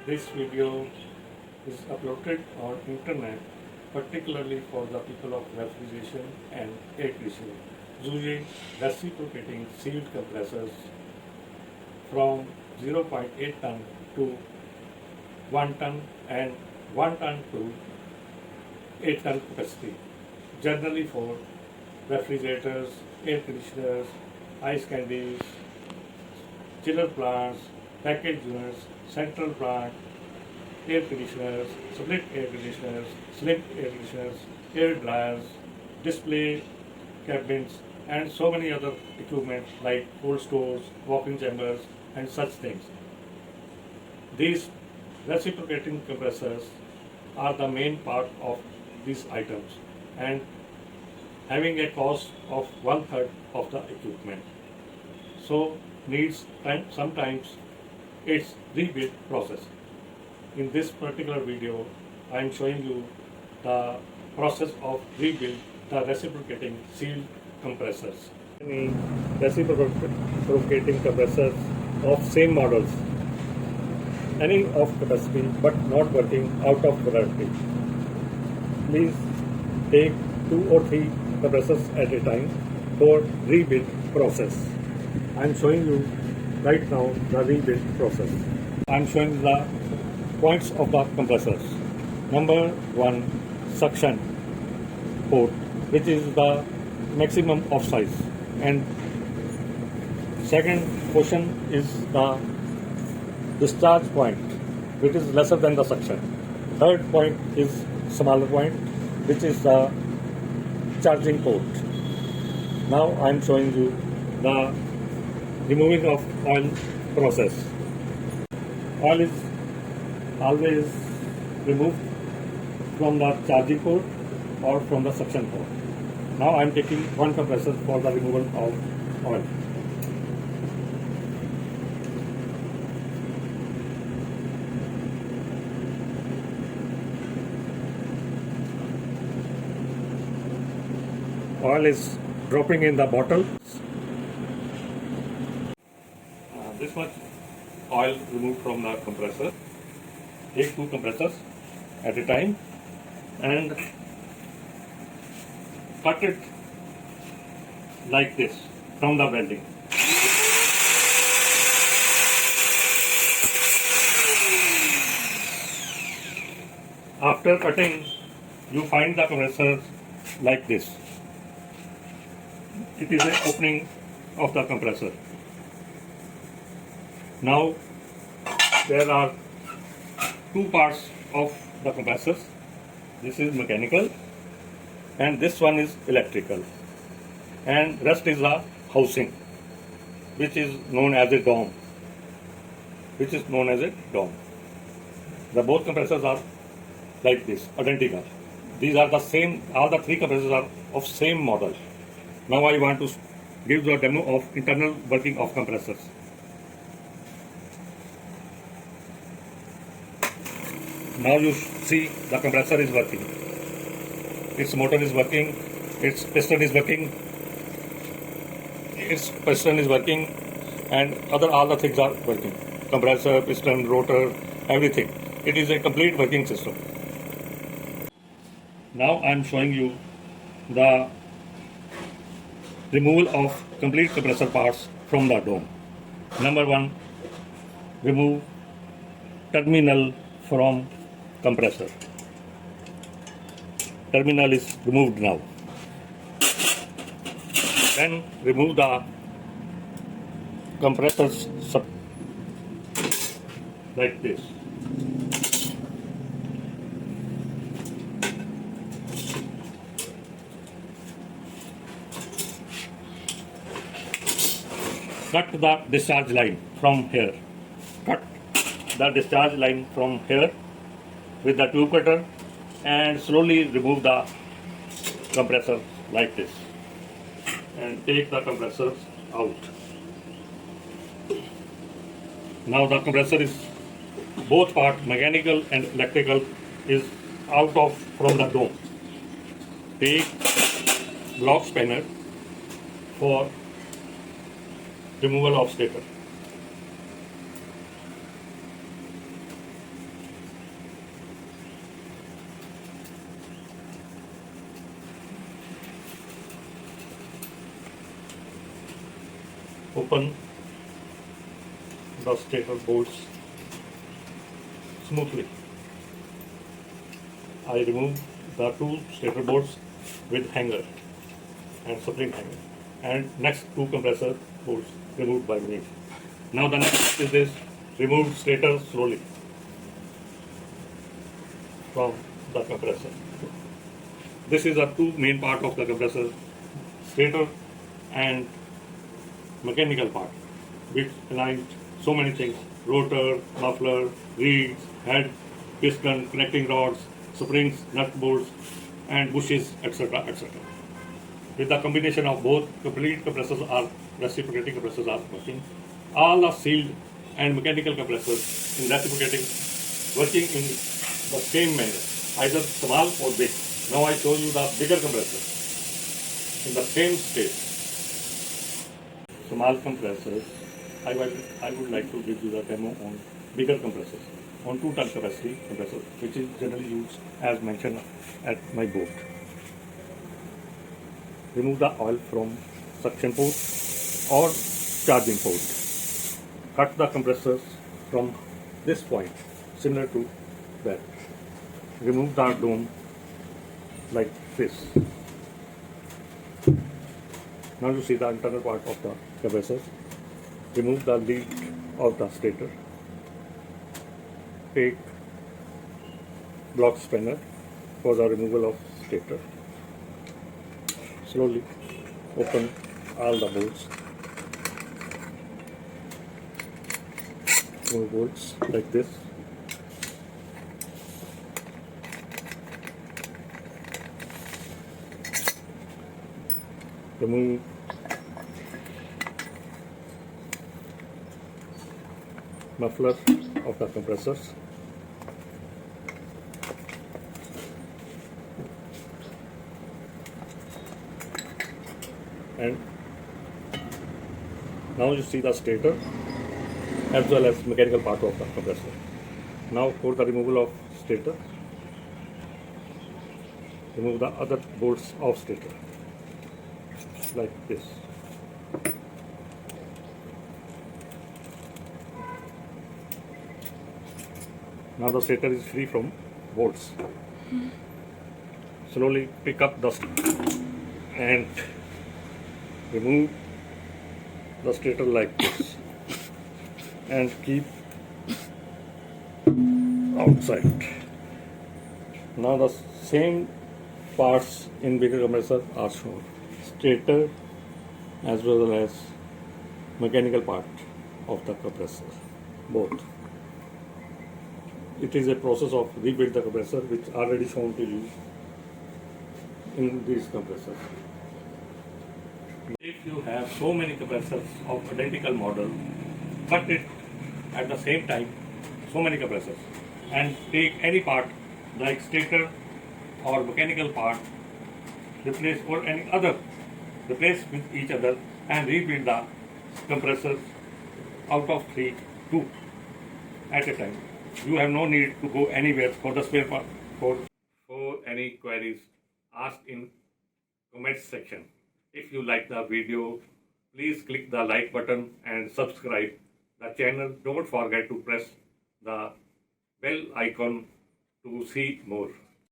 This video is uploaded on internet particularly for the people of refrigeration and air conditioning using reciprocating sealed compressors from 0.8 ton to 1 ton and 1 ton to 8 ton capacity, generally for refrigerators, air conditioners, ice candies, chiller plants, package units, central plant, air conditioners, split air conditioners, slim air conditioners, air dryers, display cabins, and so many other equipment like cold stores, walk-in chambers, and such things. These reciprocating compressors are the main part of these items and having a cost of 1/3 of the equipment. So needs time, sometimes its rebuild process. In this particular video, I am showing you the process of rebuild the reciprocating sealed compressors. Any reciprocating compressors of same models, any of capacity but not working out of warranty. Please take 2 or 3 compressors at a time for rebuild process. I am showing you right now the rebuild process. I am showing the points of the compressors. Number 1, suction port, which is the maximum of size, and second portion is the discharge point, which is lesser than the suction. Third point is smaller point, which is the charging port. Now I am showing you the removing of oil process. Oil is always removed from the charging port or from the suction port. Now I am taking one compressor for the removal of oil. Oil is dropping in the bottle. This much oil removed from the compressor. Take 2 compressors at a time and cut it like this from the welding. After cutting, you find the compressor like this. It is an opening of the compressor. Now there are 2 parts of the compressors. This is mechanical and this one is electrical, and rest is the housing, which is known as a dome. The both compressors are like this, identical. These are the same, all the 3 compressors are of same model. Now I want to give you a demo of internal working of compressors. Now you see the compressor is working. Its motor is working, its piston is working, and all the things are working. Compressor, piston, rotor, everything. It is a complete working system. Now I am showing you the removal of complete compressor parts from the dome. Number 1, remove terminal from compressor. Terminal is removed now. Then remove the compressors like this. Cut the discharge line from here. Cut the discharge line from here with the tube cutter and slowly remove the compressor like this and take the compressor out. Now the compressor is both part, mechanical and electrical, is out of from the dome. Take block spanner for removal of stator. open the stator bolts smoothly. I remove the two stator bolts with hanger and spring hanger, and next two compressor bolts removed by me. Now the next is this: remove stator slowly from the compressor. This is the two main part of the compressor: stator and mechanical part, which aligns so many things: rotor, muffler, reeds, head, piston, connecting rods, springs, nut bolts, and bushes, etc. etc. With the combination of both, complete compressors are reciprocating compressors are working. All the sealed and mechanical compressors in reciprocating working in the same manner, either small or big. Now I show you the bigger compressor in the same state. Small compressors, I would like to give you the demo on bigger compressors, on 2-ton capacity compressor, which is generally used as mentioned at my boat. Remove the oil from suction port or charging port. Cut the compressors from this point, similar to that. Remove the dome like this. Now you see the internal part of the compressor. Remove the lead of the stator. Take block spanner for the removal of stator. Slowly open all the bolts. Move bolts like this. Remove muffler of the compressors. And now you see the stator as well as mechanical part of the compressor. Now for the removal of stator, remove the other bolts of stator like this. Now the stator is free from bolts. Slowly pick up the stator and remove the stator like this and keep outside. Now the same parts in bigger compressor are shown: stator as well as mechanical part of the compressor, both. It is a process of rebuild the compressor, which already shown to you in these compressors. If you have so many compressors of identical model, cut it at the same time, so many compressors, and take any part like stator or mechanical part, replace or any other, replace with each other and rebuild the compressors out of 3, 2 at a time. You have no need to go anywhere for the spare part. For any queries, ask in comments section. If you like the video, please click the like button and subscribe the channel. Don't forget to press the bell icon to see more.